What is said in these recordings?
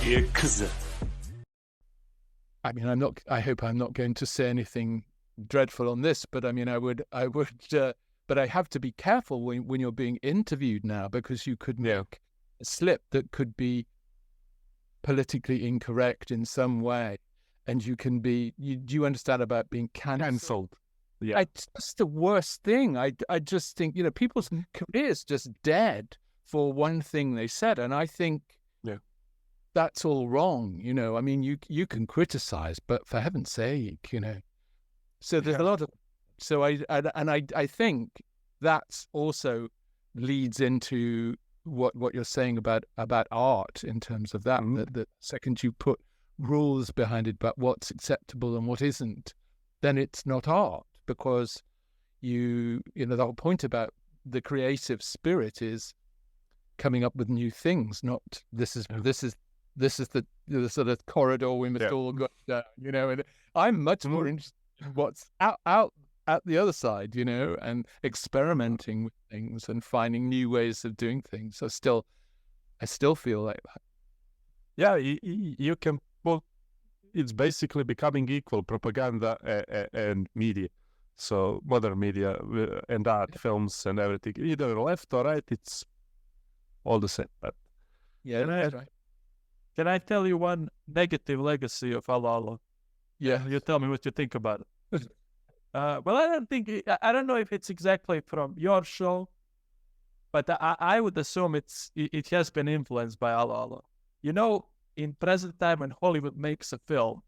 Ikuzo. I mean, I hope I'm not going to say anything dreadful on this, but I mean, but I have to be careful when you're being interviewed now, because you could make a slip that could be politically incorrect in some way, and you can be. Do you understand about being cancelled? Yeah, It's just the worst thing. I just think, people's careers just dead for one thing they said, and I think that's all wrong. I mean, you can criticize, but for heaven's sake, So there's a lot of. So I think that's also leads into what you're saying about art in terms of that. That the second you put rules behind it about what's acceptable and what isn't, then it's not art, because the whole point about the creative spirit is coming up with new things, not this is the sort of corridor we must all go down, and I'm much more interested in what's out at the other side, and experimenting with things and finding new ways of doing things. So I still feel like that. Yeah, you can. Well, it's basically becoming equal, propaganda and media. So modern media and art, films and everything, either left or right, it's all the same. But that's right. Can I tell you one negative legacy of Allo Allo? Yeah, you tell me what you think about it. Well, I don't know if it's exactly from your show, but I would assume it has been influenced by Allo Allo. In present time, when Hollywood makes a film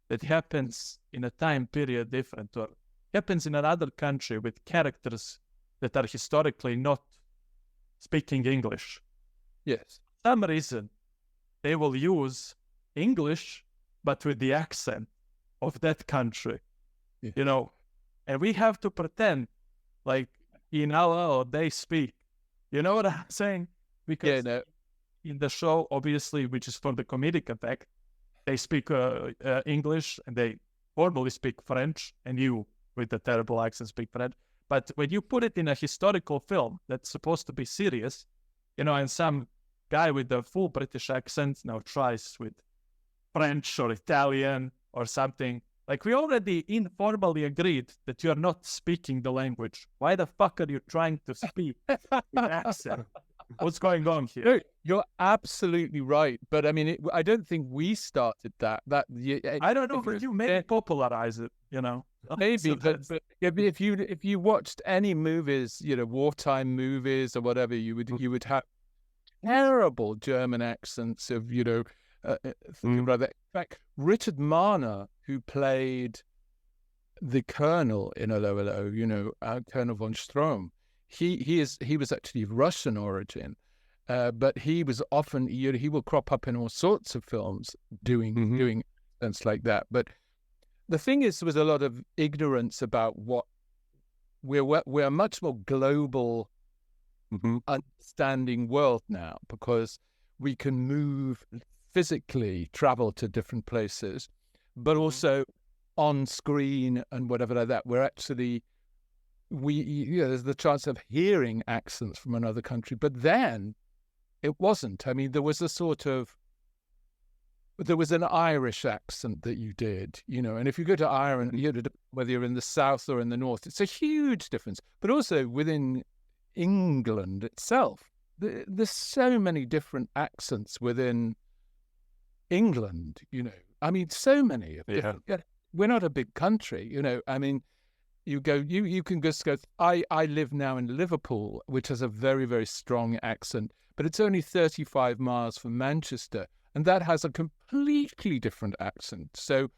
that happens in a time period different, or happens in another country with characters that are historically not speaking English. Yes. For some reason, they will use English, but with the accent of that country, and we have to pretend like in Allo Allo they speak. You know what I'm saying? Because in the show, obviously, which is for the comedic effect, they speak English and they formally speak French, and you, with the terrible accent, speak French. But when you put it in a historical film that's supposed to be serious, and some guy with a full British accent now tries with French or Italian or something, like we already informally agreed that you're not speaking the language. Why the fuck are you trying to speak with accent? What's going on here? No, you're absolutely right, but I mean, I don't think we started that. I don't know, but you may popularize it. Maybe, so but if you watched any movies, wartime movies or whatever, you would have terrible German accents of thinking about that. In fact, Richard Marner, who played the Colonel in Allo Allo, Colonel von Strom, he was actually of Russian origin, but he was often he will crop up in all sorts of films doing accents like that. But the thing is, there was a lot of ignorance about what we're a much more global understanding world now, because we can move physically, travel to different places, but also on screen and whatever like that. We're actually there's the chance of hearing accents from another country, but then it wasn't. I mean, there was an Irish accent that you did, and if you go to Ireland, whether you're in the south or in the north, it's a huge difference. But also within England itself, there's so many different accents within England, I mean, so many. We're not a big country, I mean, you can just go, I live now in Liverpool, which has a very, very strong accent, but it's only 35 miles from Manchester, and that has a completely different accent. So,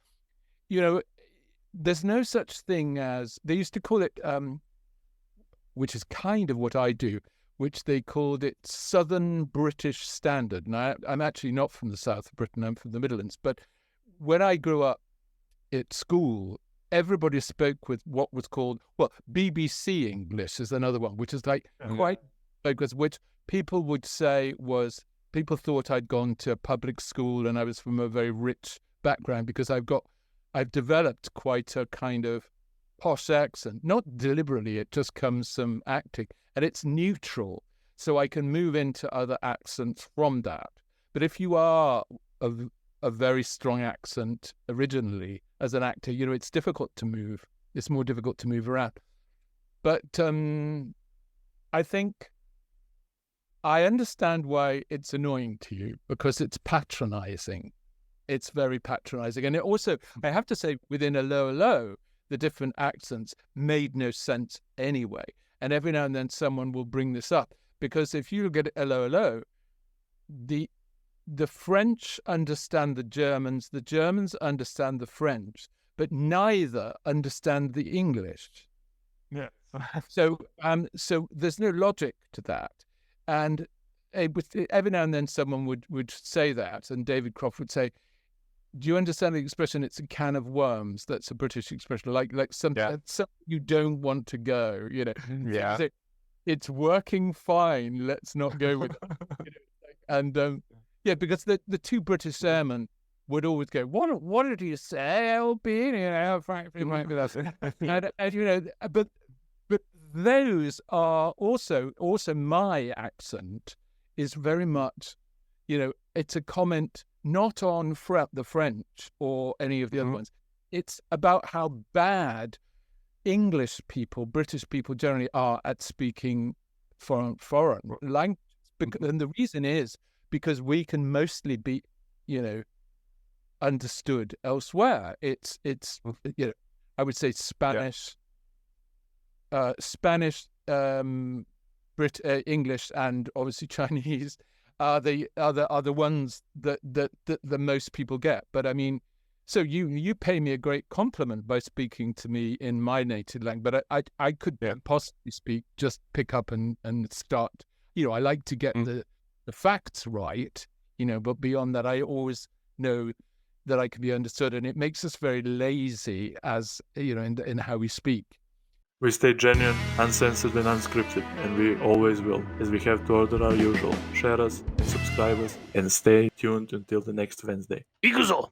there's no such thing as, they used to call it, which is kind of what I do, which they called it Southern British Standard. Now, I'm actually not from the south of Britain, I'm from the Midlands, but when I grew up at school, everybody spoke with what was called, BBC English is another one, which is like quite focused, which people would say was, people thought I'd gone to public school and I was from a very rich background, because I've developed quite a kind of posh accent, not deliberately, it just comes from acting, and it's neutral, so I can move into other accents from that. But if you are a very strong accent originally as an actor, it's difficult to move. It's more difficult to move around. But I think I understand why it's annoying to you, because it's patronizing. It's very patronizing. And it also, I have to say, within Allo Allo, the different accents made no sense anyway. And every now and then someone will bring this up, because if you look at Allo Allo, the French understand the Germans understand the French, but neither understand the English. Yeah. So there's no logic to that. And every now and then someone would say that, and David Croft would say, do you understand the expression, it's a can of worms? That's a British expression, like something you don't want to go, Yeah. So it's working fine, let's not go with it. And because the two British airmen would always go, what did you say, LB? Frankly, that's it. And but those are also my accent is very much, it's a comment not on the French or any of the other ones. It's about how bad English people, British people generally are at speaking foreign languages. And the reason is because we can mostly be, understood elsewhere. It's I would say Spanish, English, and obviously Chinese are the ones that the most people get. But I mean, so you pay me a great compliment by speaking to me in my native language, but I could possibly pick up and start. I like to get the facts right, but beyond that, I always know that I can be understood, and it makes us very lazy as in how we speak. We stay genuine, uncensored and unscripted, and we always will, as we have to order our usual. Share us, subscribe us, and stay tuned until the next Wednesday. Ikuzo!